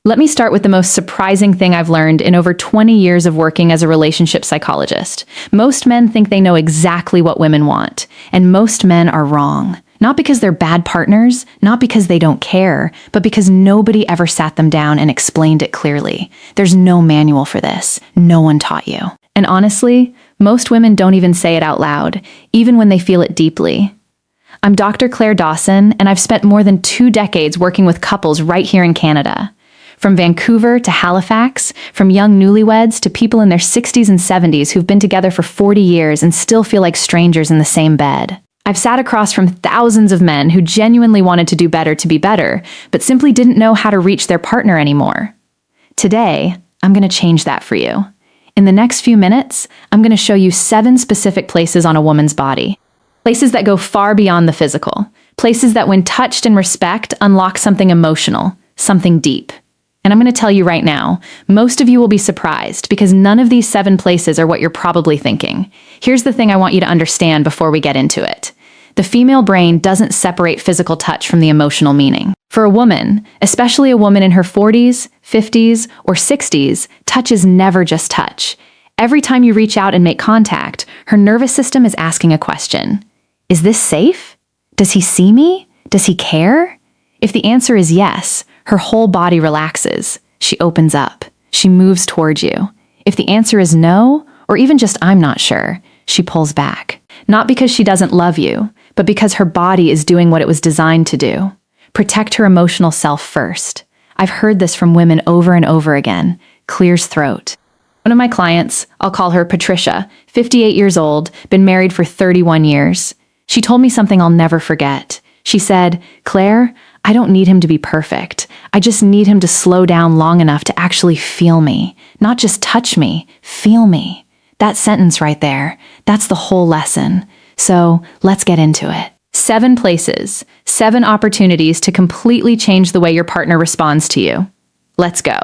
Let me start with the most surprising thing I've learned in over 20 years of working as a relationship psychologist. Most men think they know exactly what women want, and most men are wrong. Not because they're bad partners, not because they don't care, but because nobody ever sat them down and explained it clearly. There's no manual for this. No one taught you. And honestly, most women don't even say it out loud, even when they feel it deeply. I'm Dr. Claire Dawson, and I've spent more than 2 decades working with couples right here in Canada. From Vancouver to Halifax, from young newlyweds to people in their 60s and 70s who've been together for 40 years and still feel like strangers in the same bed. I've sat across from thousands of men who genuinely wanted to do better to be better, but simply didn't know how to reach their partner anymore. Today, I'm going to change that for you. In the next few minutes, I'm going to show you 7 specific places on a woman's body. Places that go far beyond the physical. Places that, when touched in respect, unlock something emotional, something deep. And I'm going to tell you right now, most of you will be surprised because none of these 7 places are what you're probably thinking. Here's the thing I want you to understand before we get into it. The female brain doesn't separate physical touch from the emotional meaning. For a woman, especially a woman in her 40s, 50s, or 60s, touch is never just touch. Every time you reach out and make contact, her nervous system is asking a question. Is this safe? Does he see me? Does he care? If the answer is yes, her whole body relaxes. She opens up. She moves towards you. If the answer is no, or even just I'm not sure, she pulls back. Not because she doesn't love you, but because her body is doing what it was designed to do. Protect her emotional self first. I've heard this from women over and over again. Clears throat. One of my clients, I'll call her Patricia, 58 years old, been married for 31 years. She told me something I'll never forget. She said, "Claire, I don't need him to be perfect. I just need him to slow down long enough to actually feel me. Not just touch me, feel me." That sentence right there, that's the whole lesson. So let's get into it. 7 places, 7 opportunities to completely change the way your partner responds to you. Let's go.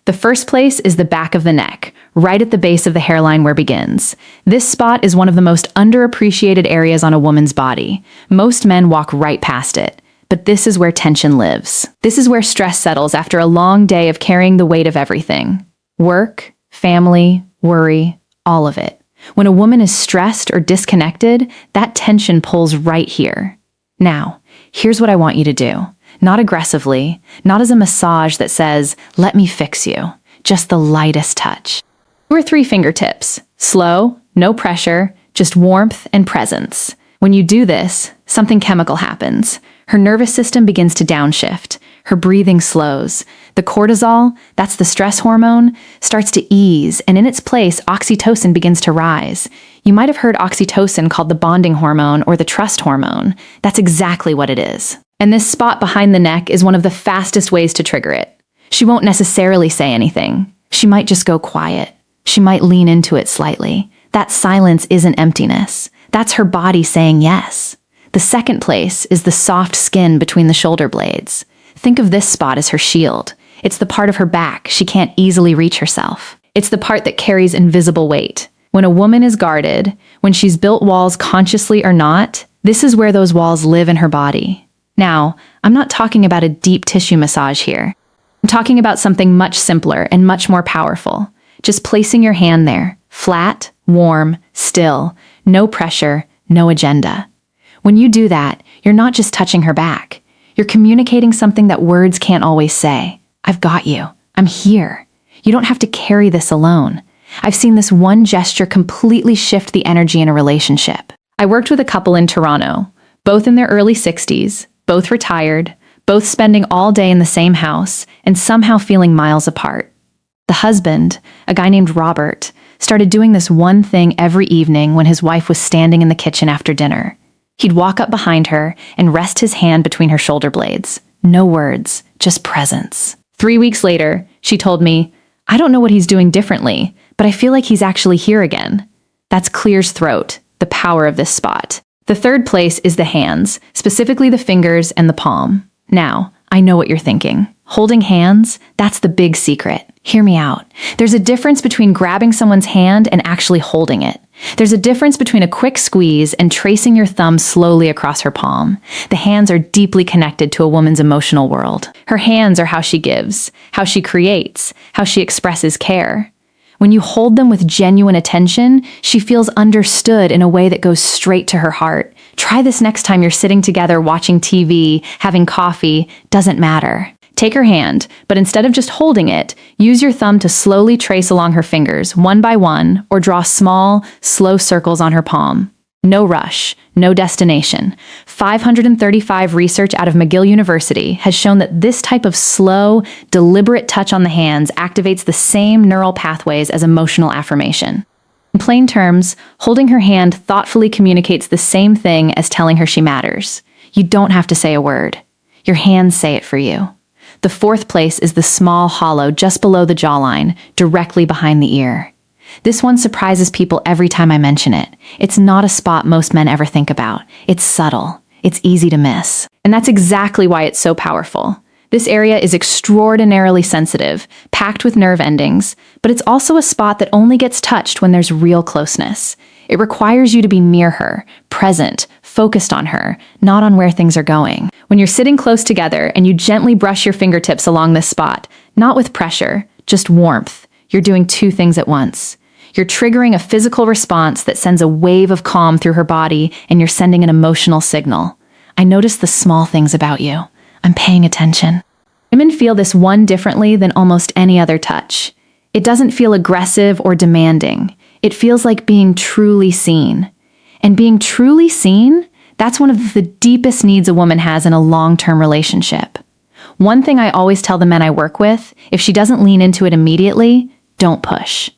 The first place is the back of the neck, right at the base of the hairline where it begins. This spot is one of the most underappreciated areas on a woman's body. Most men walk right past it. But this is where tension lives. This is where stress settles after a long day of carrying the weight of everything. Work, family, worry, all of it. When a woman is stressed or disconnected, that tension pulls right here. Now, here's what I want you to do. Not aggressively, not as a massage that says, "Let me fix you." Just the lightest touch. 2 or 3 fingertips. Slow, no pressure, just warmth and presence. When you do this, something chemical happens. Her nervous system begins to downshift. Her breathing slows. The cortisol, that's the stress hormone, starts to ease, and in its place, oxytocin begins to rise. You might have heard oxytocin called the bonding hormone or the trust hormone. That's exactly what it is. And this spot behind the neck is one of the fastest ways to trigger it. She won't necessarily say anything. She might just go quiet. She might lean into it slightly. That silence isn't emptiness. That's her body saying yes. The second place is the soft skin between the shoulder blades. Think of this spot as her shield. It's the part of her back she can't easily reach herself. It's the part that carries invisible weight. When a woman is guarded, when she's built walls consciously or not, this is where those walls live in her body. Now, I'm not talking about a deep tissue massage here. I'm talking about something much simpler and much more powerful. Just placing your hand there, flat, warm, still, no pressure, no agenda. When you do that, you're not just touching her back. You're communicating something that words can't always say. I've got you. I'm here. You don't have to carry this alone. I've seen this one gesture completely shift the energy in a relationship. I worked with a couple in Toronto, both in their early 60s, both retired, both spending all day in the same house, and somehow feeling miles apart. The husband, a guy named Robert, started doing this one thing every evening when his wife was standing in the kitchen after dinner. He'd walk up behind her and rest his hand between her shoulder blades. No words, just presence. 3 weeks later, she told me, "I don't know what he's doing differently, but I feel like he's actually here again." That's Clear's throat, the power of this spot. The third place is the hands, specifically the fingers and the palm. Now, I know what you're thinking. Holding hands, that's the big secret. Hear me out. There's a difference between grabbing someone's hand and actually holding it. There's a difference between a quick squeeze and tracing your thumb slowly across her palm. The hands are deeply connected to a woman's emotional world. Her hands are how she gives, how she creates, how she expresses care. When you hold them with genuine attention, she feels understood in a way that goes straight to her heart. Try this next time you're sitting together watching TV, having coffee, doesn't matter. Take her hand, but instead of just holding it, use your thumb to slowly trace along her fingers, one by one, or draw small, slow circles on her palm. No rush, no destination. 535 research out of McGill University has shown that this type of slow, deliberate touch on the hands activates the same neural pathways as emotional affirmation. In plain terms, holding her hand thoughtfully communicates the same thing as telling her she matters. You don't have to say a word. Your hands say it for you. The fourth place is the small hollow just below the jawline, directly behind the ear. This one surprises people every time I mention it. It's not a spot most men ever think about. It's subtle. It's easy to miss. And that's exactly why it's so powerful. This area is extraordinarily sensitive, packed with nerve endings, but it's also a spot that only gets touched when there's real closeness. It requires you to be near her, present, focused on her, not on where things are going. When you're sitting close together and you gently brush your fingertips along this spot, not with pressure, just warmth, you're doing two things at once. You're triggering a physical response that sends a wave of calm through her body, and you're sending an emotional signal. I notice the small things about you. I'm paying attention. Women feel this one differently than almost any other touch. It doesn't feel aggressive or demanding. It feels like being truly seen. And being truly seen, that's one of the deepest needs a woman has in a long-term relationship. One thing I always tell the men I work with, if she doesn't lean into it immediately, don't push.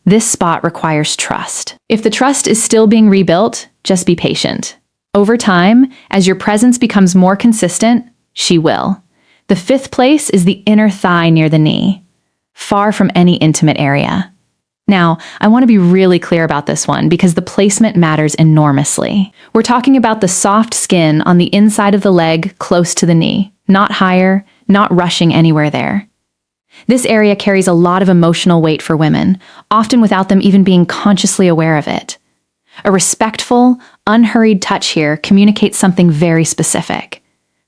This spot requires trust. If the trust is still being rebuilt, just be patient. Over time, as your presence becomes more consistent, she will. The fifth place is the inner thigh near the knee, far from any intimate area. Now, I want to be really clear about this one because the placement matters enormously. We're talking about the soft skin on the inside of the leg close to the knee, not higher, not rushing anywhere there. This area carries a lot of emotional weight for women, often without them even being consciously aware of it. A respectful, unhurried touch here communicates something very specific.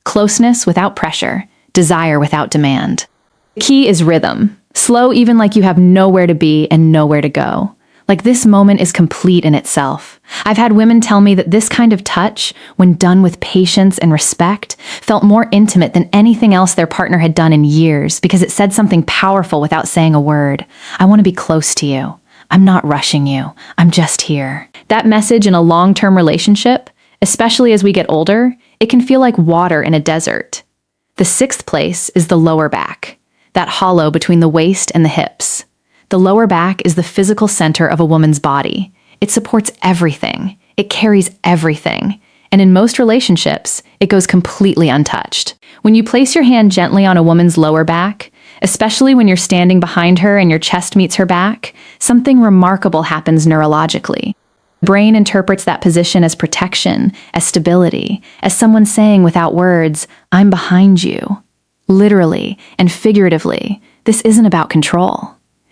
Closeness without pressure, desire without demand. The key is rhythm. Slow even like you have nowhere to be and nowhere to go. Like this moment is complete in itself. I've had women tell me that this kind of touch, when done with patience and respect, felt more intimate than anything else their partner had done in years because it said something powerful without saying a word. I want to be close to you. I'm not rushing you. I'm just here. That message in a long-term relationship, especially as we get older, it can feel like water in a desert. The sixth place is the lower back, that hollow between the waist and the hips. The lower back is the physical center of a woman's body. It supports everything. It carries everything. And in most relationships, it goes completely untouched. When you place your hand gently on a woman's lower back, especially when you're standing behind her and your chest meets her back, something remarkable happens neurologically. The brain interprets that position as protection, as stability, as someone saying without words, "I'm behind you." Literally and figuratively, this isn't about control.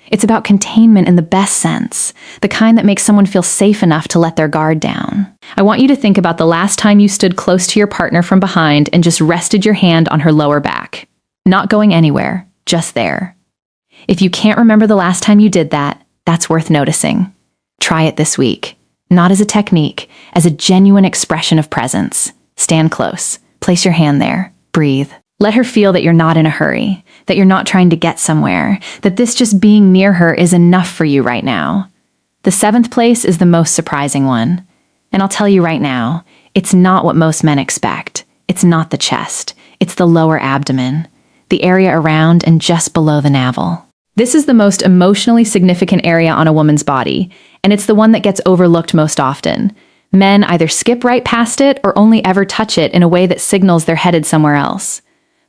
It's about containment in the best sense, the kind that makes someone feel safe enough to let their guard down. I want you to think about the last time you stood close to your partner from behind and just rested your hand on her lower back. Not going anywhere, just there. If you can't remember the last time you did that, that's worth noticing. Try it this week. Not as a technique, as a genuine expression of presence. Stand close. Place your hand there. Breathe. Let her feel that you're not in a hurry, that you're not trying to get somewhere, that this just being near her is enough for you right now. The seventh place is the most surprising one. And I'll tell you right now, it's not what most men expect. It's not the chest. It's the lower abdomen, the area around and just below the navel. This is the most emotionally significant area on a woman's body, and it's the one that gets overlooked most often. Men either skip right past it or only ever touch it in a way that signals they're headed somewhere else.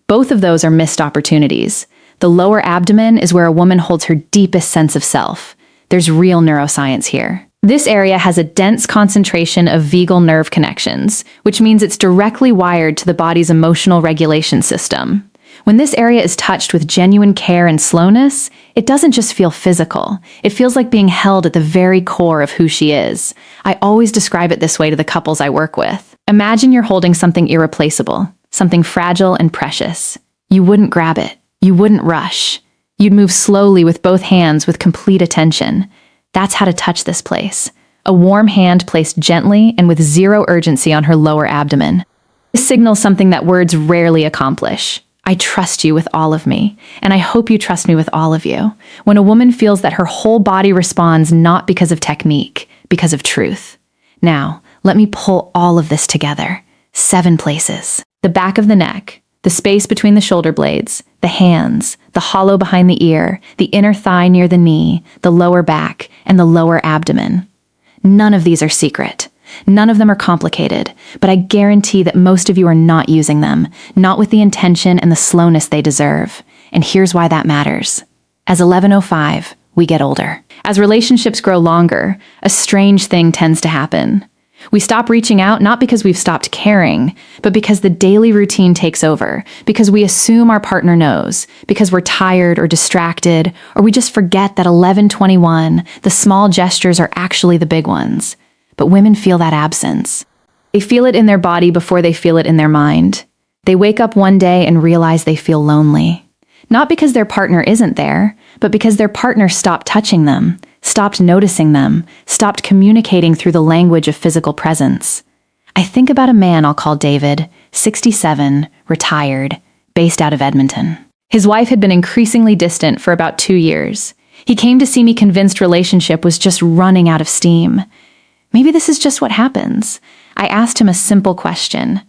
Both of those are missed opportunities. The lower abdomen is where a woman holds her deepest sense of self. There's real neuroscience here. This area has a dense concentration of vagal nerve connections, which means it's directly wired to the body's emotional regulation system. When this area is touched with genuine care and slowness, it doesn't just feel physical. It feels like being held at the very core of who she is. I always describe it this way to the couples I work with. Imagine you're holding something irreplaceable, something fragile and precious. You wouldn't grab it. You wouldn't rush. You'd move slowly with both hands with complete attention. That's how to touch this place. A warm hand placed gently and with zero urgency on her lower abdomen. This signals something that words rarely accomplish. I trust you with all of me, and I hope you trust me with all of you. When a woman feels that her whole body responds not because of technique, because of truth. Now, let me pull all of this together. 7 places. The back of the neck, the space between the shoulder blades, the hands, the hollow behind the ear, the inner thigh near the knee, the lower back, and the lower abdomen. None of these are secret. None of them are complicated, but I guarantee that most of you are not using them, not with the intention and the slowness they deserve. And here's why that matters. As 11:05, we get older. As relationships grow longer, a strange thing tends to happen. We stop reaching out not because we've stopped caring, but because the daily routine takes over, because we assume our partner knows, because we're tired or distracted, or we just forget that 11:21, the small gestures are actually the big ones. But women feel that absence. They feel it in their body before they feel it in their mind. They wake up one day and realize they feel lonely. Not because their partner isn't there, but because their partner stopped touching them, stopped noticing them, stopped communicating through the language of physical presence. I think about a man I'll call David, 67, retired, based out of Edmonton. His wife had been increasingly distant for about 2 years. He came to see me convinced relationship was just running out of steam. Maybe this is just what happens. I asked him a simple question.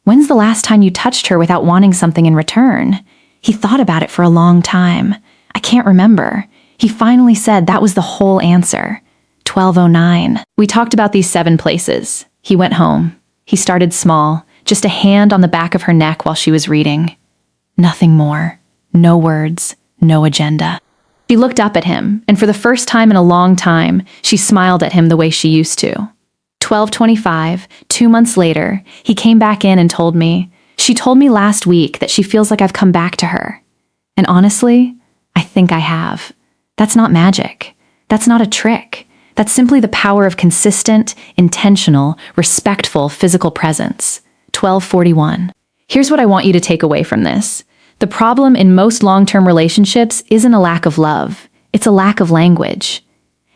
When's the last time you touched her without wanting something in return? He thought about it for a long time. I can't remember. He finally said that was the whole answer. 12:09. We talked about these 7 places. He went home. He started small, just a hand on the back of her neck while she was reading. Nothing more. No words. No agenda. She looked up at him, and for the first time in a long time, she smiled at him the way she used to. 12:25, 2 months later, he came back in and told me, "She told me last week that she feels like I've come back to her." And honestly, I think I have. That's not magic. That's not a trick. That's simply the power of consistent, intentional, respectful physical presence. 12:41. Here's what I want you to take away from this. The problem in most long-term relationships isn't a lack of love. It's a lack of language.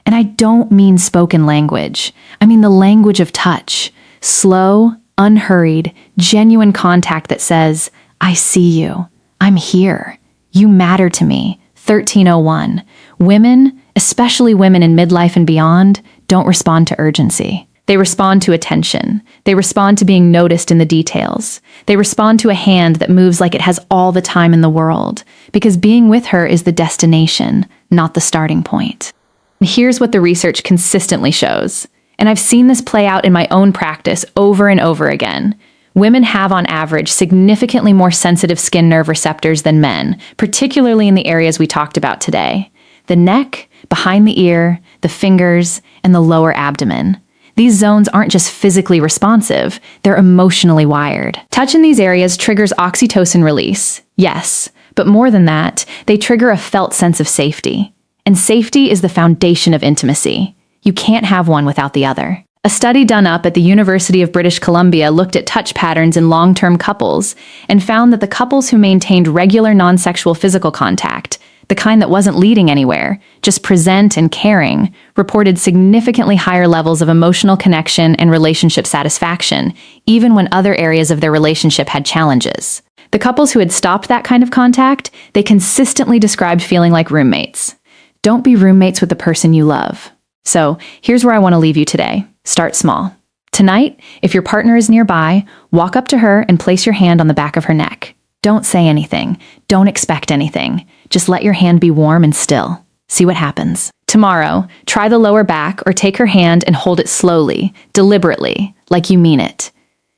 And I don't mean spoken language. I mean the language of touch. Slow, unhurried, genuine contact that says, "I see you. I'm here. You matter to me." 13:01. Women, especially women in midlife and beyond, don't respond to urgency. They respond to attention. They respond to being noticed in the details. They respond to a hand that moves like it has all the time in the world, because being with her is the destination, not the starting point. And here's what the research consistently shows. And I've seen this play out in my own practice over and over again. Women have, on average, significantly more sensitive skin nerve receptors than men, particularly in the areas we talked about today. The neck, behind the ear, the fingers, and the lower abdomen. These zones aren't just physically responsive, they're emotionally wired. Touch in these areas triggers oxytocin release, yes, but more than that, they trigger a felt sense of safety. And safety is the foundation of intimacy. You can't have one without the other. A study done up at the University of British Columbia looked at touch patterns in long-term couples and found that the couples who maintained regular non-sexual physical contact, the kind that wasn't leading anywhere, just present and caring, reported significantly higher levels of emotional connection and relationship satisfaction, even when other areas of their relationship had challenges. The couples who had stopped that kind of contact, they consistently described feeling like roommates. Don't be roommates with the person you love. So, here's where I want to leave you today. Start small. Tonight, if your partner is nearby, walk up to her and place your hand on the back of her neck. Don't say anything. Don't expect anything. Just let your hand be warm and still. See what happens. Tomorrow, try the lower back or take her hand and hold it slowly, deliberately, like you mean it.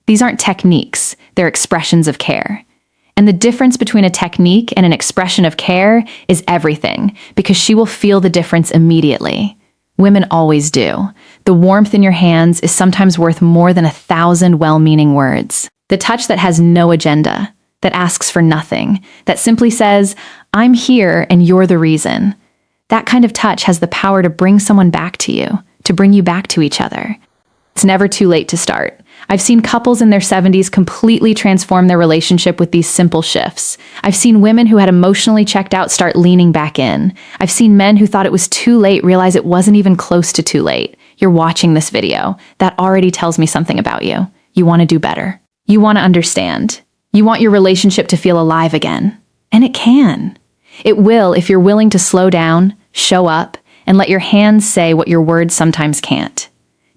These aren't techniques, they're expressions of care. And the difference between a technique and an expression of care is everything, because she will feel the difference immediately. Women always do. The warmth in your hands is sometimes worth more than 1,000 well-meaning words. The touch that has no agenda. that asks for nothing, that simply says, "I'm here and you're the reason." That kind of touch has the power to bring someone back to you, to bring you back to each other. It's never too late to start. I've seen couples in their 70s completely transform their relationship with these simple shifts. I've seen women who had emotionally checked out start leaning back in. I've seen men who thought it was too late realize it wasn't even close to too late. You're watching this video. That already tells me something about you. You want to do better. You want to understand. You want your relationship to feel alive again. And it can. It will if you're willing to slow down, show up, and let your hands say what your words sometimes can't.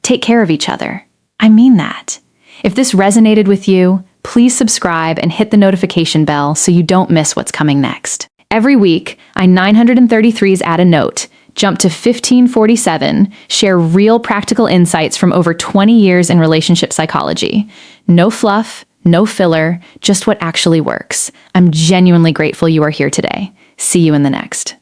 Take care of each other. I mean that. If this resonated with you, please subscribe and hit the notification bell so you don't miss what's coming next. Every week, I-933s add a note, jump to 1547, share real practical insights from over 20 years in relationship psychology. No fluff, no filler, just what actually works. I'm genuinely grateful you are here today. See you in the next.